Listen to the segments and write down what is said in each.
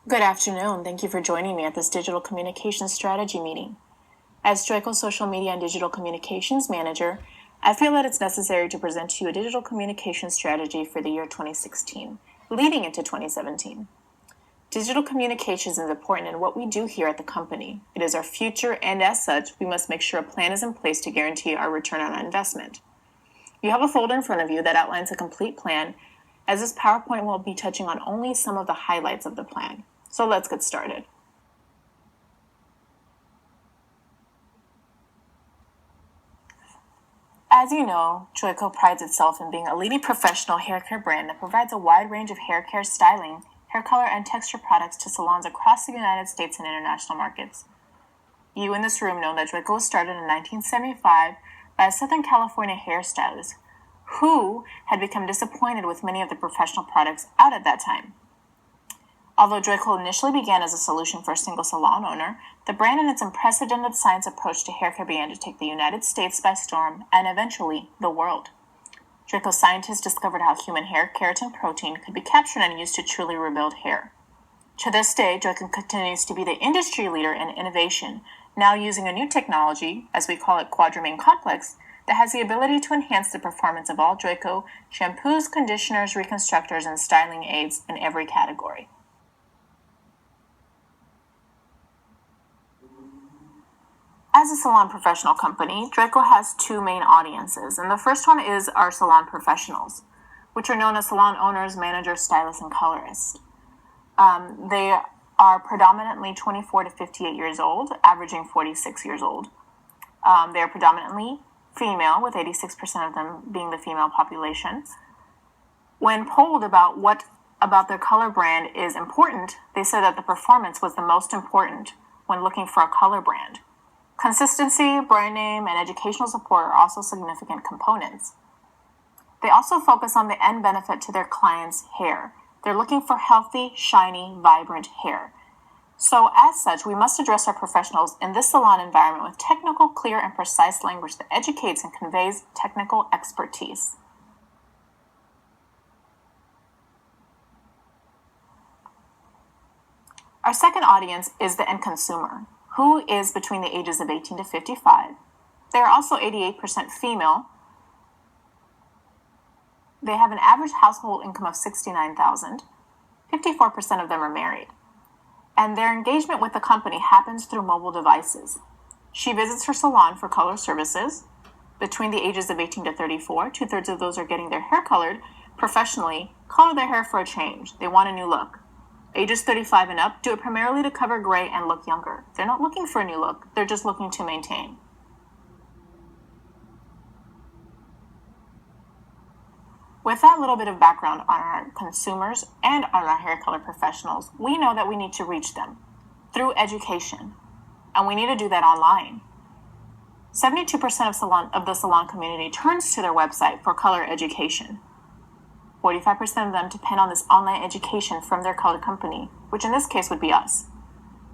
Good afternoon. Thank you for joining me at this digital communications strategy meeting. As Joico Social Media and Digital Communications Manager, I feel that it's necessary to present to you a digital communications strategy for the year 2016, leading into 2017. Digital communications is important in what we do here at the company. It is our future, and as such, we must make sure a plan is in place to guarantee our return on our investment. You have a folder in front of you that outlines a complete plan, as this PowerPoint will be touching on only some of the highlights of the plan. So let's get started. As you know, Joico prides itself in being a leading professional hair care brand that provides a wide range of hair care styling, hair color, and texture products to salons across the United States and international markets. You in this room know that Joico was started in 1975 by a Southern California hairstylist who had become disappointed with many of the professional products out at that time. Although Joico initially began as a solution for a single salon owner, the brand and its unprecedented science approach to hair care began to take the United States by storm and eventually the world. Joico scientists discovered how human hair keratin protein could be captured and used to truly rebuild hair. To this day, Joico continues to be the industry leader in innovation, now using a new technology, as we call it Quadramane Complex, that has the ability to enhance the performance of all Joico shampoos, conditioners, reconstructors, and styling aids in every category. As a salon professional company, Joico has two main audiences, and the first one is our salon professionals, which are known as salon owners, managers, stylists, and colorists. They are predominantly 24 to 58 years old, averaging 46 years old. They are predominantly female, with 86% of them being the female population. When polled about what about their color brand is important, they said that the performance was the most important when looking for a color brand. Consistency, brand name, and educational support are also significant components. They also focus on the end benefit to their clients' hair. They're looking for healthy, shiny, vibrant hair. So as such, we must address our professionals in this salon environment with technical, clear, and precise language that educates and conveys technical expertise. Our second audience is the end consumer, who is between the ages of 18 to 55. They are also 88% female. They have an average household income of $69,000. 54% of them are married. And their engagement with the company happens through mobile devices. She visits her salon for color services. Between the ages of 18 to 34, 2/3 of those are getting their hair colored professionally, color their hair for a change. They want a new look. Ages 35 and up do it primarily to cover gray and look younger. They're not looking for a new look, they're just looking to maintain. With that little bit of background on our consumers and on our hair color professionals, we know that we need to reach them through education, and we need to do that online. 72% of the salon community turns to their website for color education. 45% of them depend on this online education from their color company, which in this case would be us.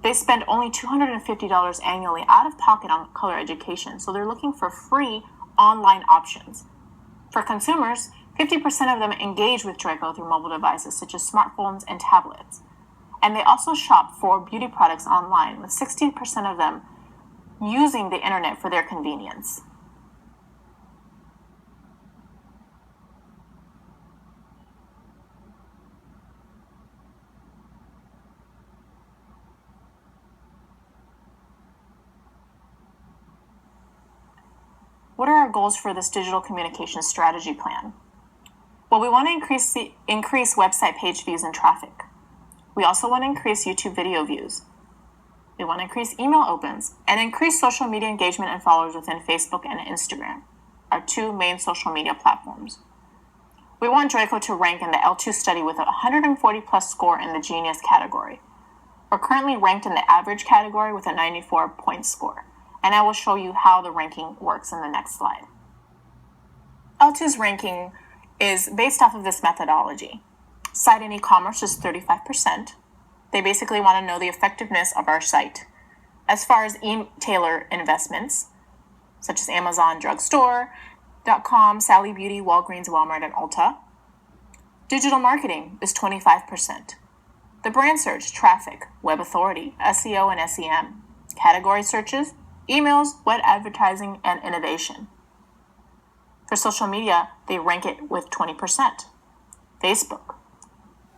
They spend only $250 annually out of pocket on color education, so they're looking for free online options. For consumers, 50% of them engage with Joico through mobile devices such as smartphones and tablets. And they also shop for beauty products online, with 60% of them using the internet for their convenience. What are our goals for this digital communication strategy plan? Well, we want to increase website page views and traffic. We also want to increase YouTube video views. We want to increase email opens and increase social media engagement and followers within Facebook and Instagram, our two main social media platforms. We want Joico to rank in the L2 study with a 140 plus score in the Genius category. We're currently ranked in the average category with a 94 point score, and I will show you how the ranking works in the next slide. L2's ranking is based off of this methodology. Site and e-commerce is 35%. They basically want to know the effectiveness of our site. As far as e-tailer investments, such as Amazon Drugstore.com, Sally Beauty, Walgreens, Walmart, and Ulta, digital marketing is 25%. The brand search, traffic, web authority, SEO and SEM, category searches, emails, web advertising, and innovation. For social media, they rank it with 20%. Facebook,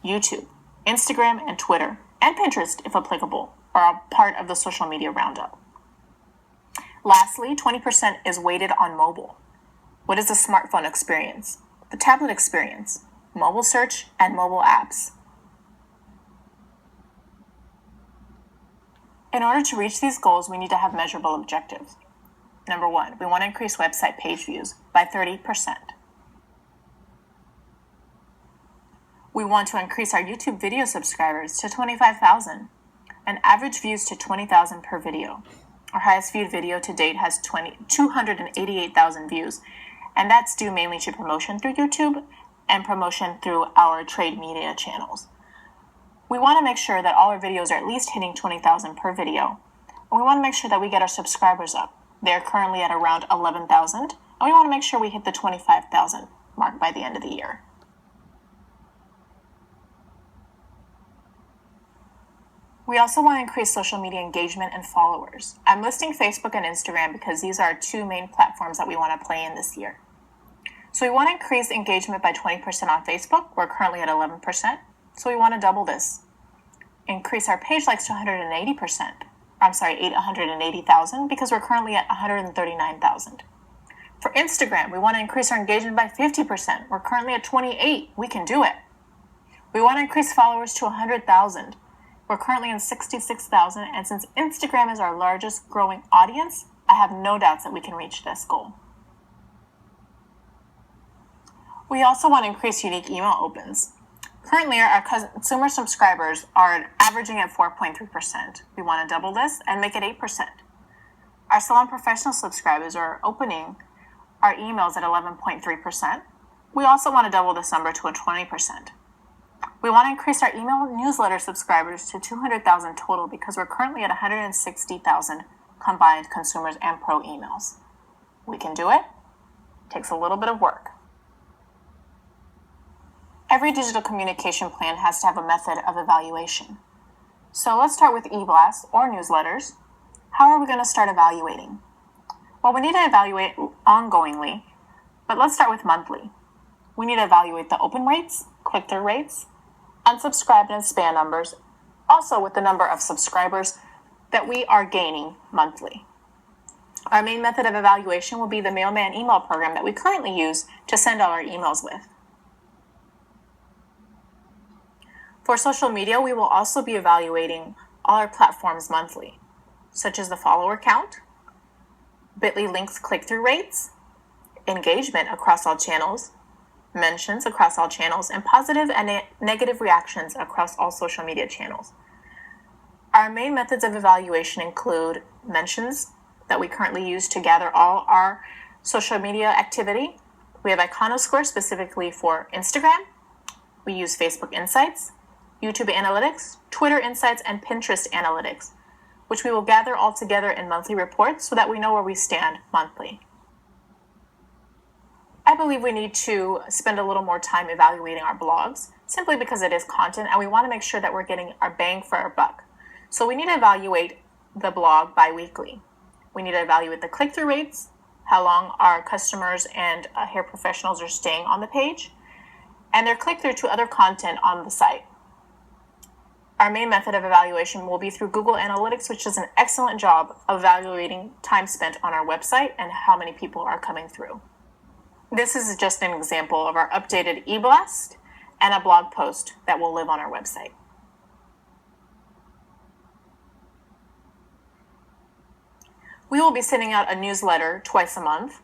YouTube, Instagram, and Twitter, and Pinterest, if applicable, are a part of the social media roundup. Lastly, 20% is weighted on mobile. What is the smartphone experience? The tablet experience, mobile search, and mobile apps. In order to reach these goals, we need to have measurable objectives. Number 1, we want to increase website page views by 30%. We want to increase our YouTube video subscribers to 25,000 and average views to 20,000 per video. Our highest viewed video to date has 288,000 views, and that's due mainly to promotion through YouTube and promotion through our trade media channels. We want to make sure that all our videos are at least hitting 20,000 per video, and we want to make sure that we get our subscribers up. They're currently at around 11,000, and we want to make sure we hit the 25,000 mark by the end of the year. We also want to increase social media engagement and followers. I'm listing Facebook and Instagram because these are our two main platforms that we want to play in this year. So we want to increase engagement by 20% on Facebook. We're currently at 11%, so we want to double this. Increase our page likes to 880,000 because we're currently at 139,000. For Instagram, we want to increase our engagement by 50%. We're currently at 28. We can do it. We want to increase followers to 100,000. We're currently in 66,000, and since Instagram is our largest growing audience, I have no doubts that we can reach this goal. We also want to increase unique email opens. Currently, our consumer subscribers are averaging at 4.3%. We want to double this and make it 8%. Our salon professional subscribers are opening our emails at 11.3%. We also want to double this number to a 20%. We want to increase our email newsletter subscribers to 200,000 total because we're currently at 160,000 combined consumers and pro emails. We can do it. Takes a little bit of work. Every digital communication plan has to have a method of evaluation. So let's start with e-blasts or newsletters. How are we going to start evaluating? Well, we need to evaluate ongoingly, but let's start with monthly. We need to evaluate the open rates, click-through rates, unsubscribed and spam numbers, also with the number of subscribers that we are gaining monthly. Our main method of evaluation will be the mailman email program that we currently use to send all our emails with. For social media, we will also be evaluating all our platforms monthly, such as the follower count, bit.ly links click-through rates, engagement across all channels, mentions across all channels, and positive and negative reactions across all social media channels. Our main methods of evaluation include mentions that we currently use to gather all our social media activity. We have Iconoscore specifically for Instagram. We use Facebook Insights, YouTube Analytics, Twitter Insights, and Pinterest Analytics, which we will gather all together in monthly reports so that we know where we stand monthly. I believe we need to spend a little more time evaluating our blogs, simply because it is content and we want to make sure that we're getting our bang for our buck. So we need to evaluate the blog bi-weekly. We need to evaluate the click-through rates, how long our customers and hair professionals are staying on the page, and their click-through to other content on the site. Our main method of evaluation will be through Google Analytics, which does an excellent job of evaluating time spent on our website and how many people are coming through. This is just an example of our updated e-blast and a blog post that will live on our website. We will be sending out a newsletter twice a month,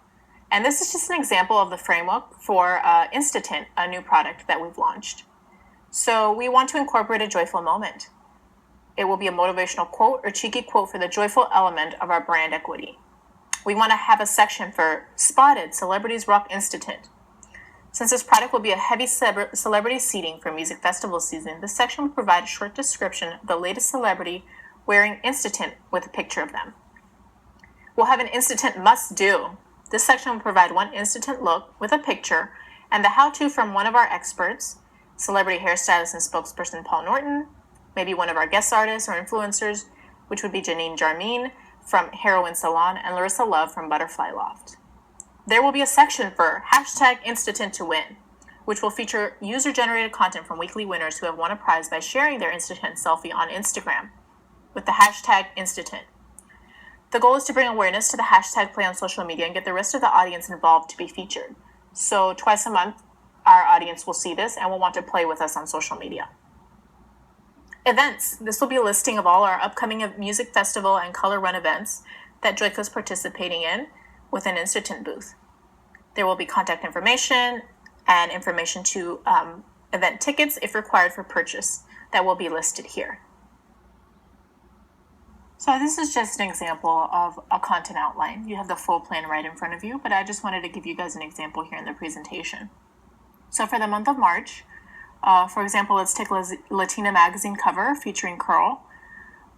and this is just an example of the framework for Instant, a new product that we've launched. So we want to incorporate a joyful moment. It will be a motivational quote or cheeky quote for the joyful element of our brand equity. We want to have a section for Spotted Celebrities Rock Instant. Since this product will be a heavy celebrity seating for music festival season, this section will provide a short description of the latest celebrity wearing Instant with a picture of them. We'll have an Instant must-do. This section will provide one Instant look with a picture and the how-to from one of our experts, celebrity hairstylist and spokesperson Paul Norton, maybe one of our guest artists or influencers, which would be Janine Jarmine from Heroin Salon and Larissa Love from Butterfly Loft. There will be a section for #Institute to win, which will feature user-generated content from weekly winners who have won a prize by sharing their Institute selfie on Instagram with the #Institute. The goal is to bring awareness to the hashtag play on social media and get the rest of the audience involved to be featured. So twice a month, our audience will see this and will want to play with us on social media. Events. This will be a listing of all our upcoming music festival and color run events that Joico is participating in with an Institute booth. There will be contact information and information to event tickets if required for purchase that will be listed here. So this is just an example of a content outline. You have the full plan right in front of you, but I just wanted to give you guys an example here in the presentation. So for the month of March, for example, let's take Latina magazine cover featuring Curl.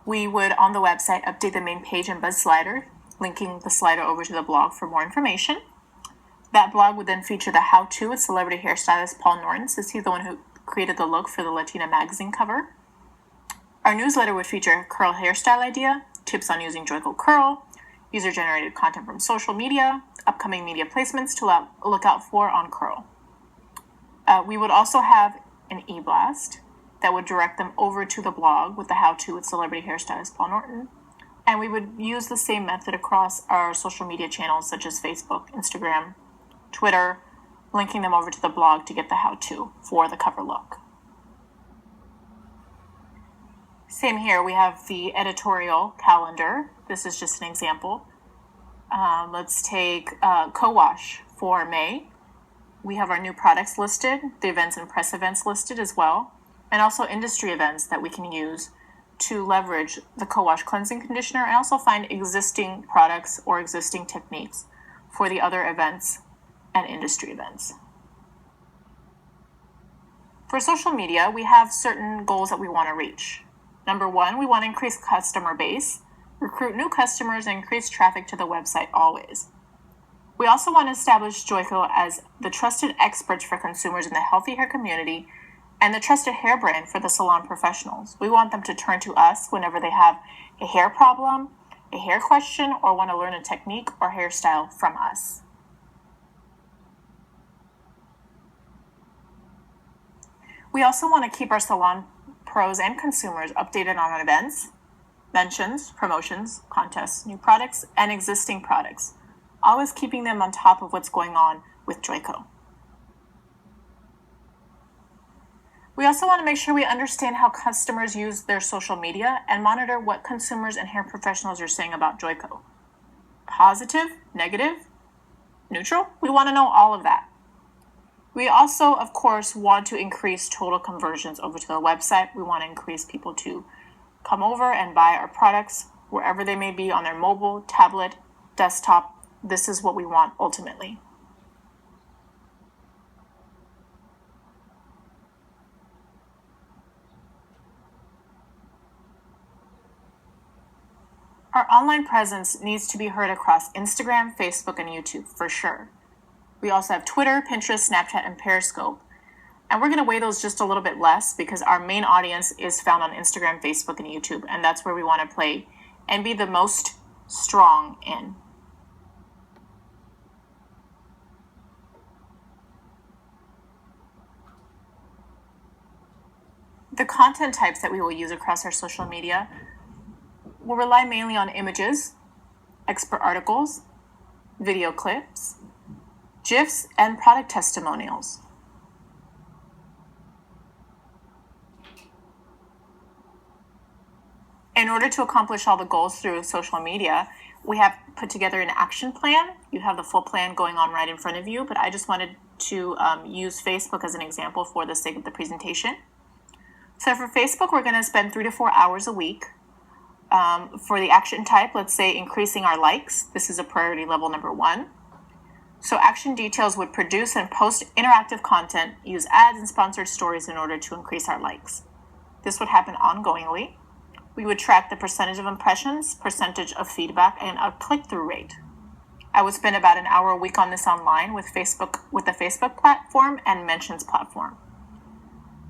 We would, on the website, update the main page and buzz slider, linking the slider over to the blog for more information. That blog would then feature the how-to with celebrity hairstylist Paul Norton, since he's the one who created the look for the Latina magazine cover. Our newsletter would feature curl hairstyle idea, tips on using Joico curl, user-generated content from social media, upcoming media placements to look out for on curl. We would also have an e-blast that would direct them over to the blog with the how-to with celebrity hairstylist Paul Norton. And we would use the same method across our social media channels such as Facebook, Instagram, Twitter, linking them over to the blog to get the how-to for the cover look. Same here, we have the editorial calendar. This is just an example. Let's take co-wash for May. We have our new products listed, the events and press events listed as well, and also industry events that we can use to leverage the co-wash cleansing conditioner and also find existing products or existing techniques for the other events and industry events. For social media, we have certain goals that we want to reach. Number one, we want to increase customer base, recruit new customers, and increase traffic to the website always. We also want to establish Joico as the trusted experts for consumers in the healthy hair community and the trusted hair brand for the salon professionals. We want them to turn to us whenever they have a hair problem, a hair question, or want to learn a technique or hairstyle from us. We also want to keep our salon pros and consumers updated on events, mentions, promotions, contests, new products, and existing products, always keeping them on top of what's going on with Joico. We also want to make sure we understand how customers use their social media and monitor what consumers and hair professionals are saying about Joico. Positive, negative, neutral? We want to know all of that. We also, of course, want to increase total conversions over to the website. We want to increase people to come over and buy our products wherever they may be on their mobile, tablet, desktop. This is what we want ultimately. Our online presence needs to be heard across Instagram, Facebook, and YouTube for sure. We also have Twitter, Pinterest, Snapchat, and Periscope. And we're going to weigh those just a little bit less because our main audience is found on Instagram, Facebook, and YouTube. And that's where we want to play and be the most strong in. The content types that we will use across our social media will rely mainly on images, expert articles, video clips, GIFs, and product testimonials. In order to accomplish all the goals through social media, we have put together an action plan. You have the full plan going on right in front of you, but I just wanted to use Facebook as an example for the sake of the presentation. So for Facebook, we're going to spend 3 to 4 hours a week. For the action type, let's say increasing our likes. This is a priority level number 1. So action details would produce and post interactive content, use ads and sponsored stories in order to increase our likes. This would happen ongoingly. We would track the percentage of impressions, percentage of feedback, and a click-through rate. I would spend about an hour a week on this online with the Facebook platform and mentions platform.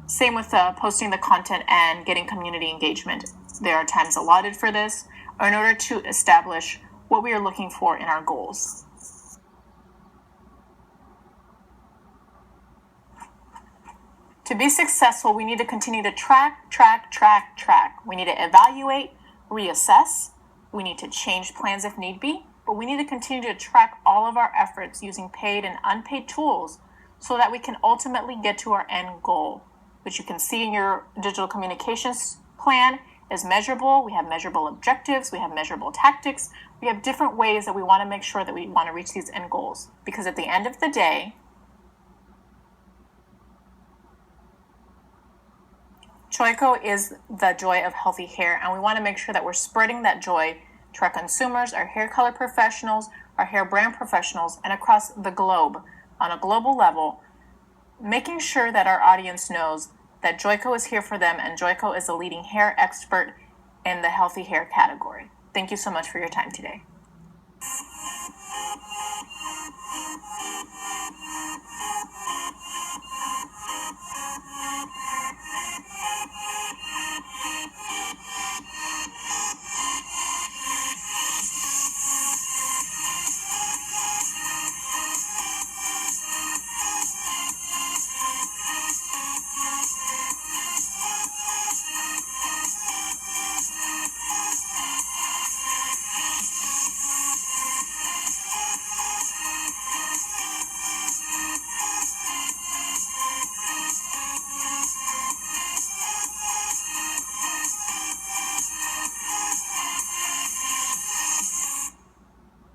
Same with posting the content and getting community engagement. There are times allotted for this in order to establish what we are looking for in our goals. To be successful, we need to continue to track. We need to evaluate, reassess. We need to change plans if need be, but we need to continue to track all of our efforts using paid and unpaid tools so that we can ultimately get to our end goal, which you can see in your digital communications plan is measurable. We have measurable objectives. We have measurable tactics. We have different ways that we want to make sure that we want to reach these end goals. Because at the end of the day, Joico is the joy of healthy hair, and we want to make sure that we're spreading that joy to our consumers, our hair color professionals, our hair brand professionals, and across the globe on a global level, making sure that our audience knows that Joico is here for them and Joico is a leading hair expert in the healthy hair category. Thank you so much for your time today.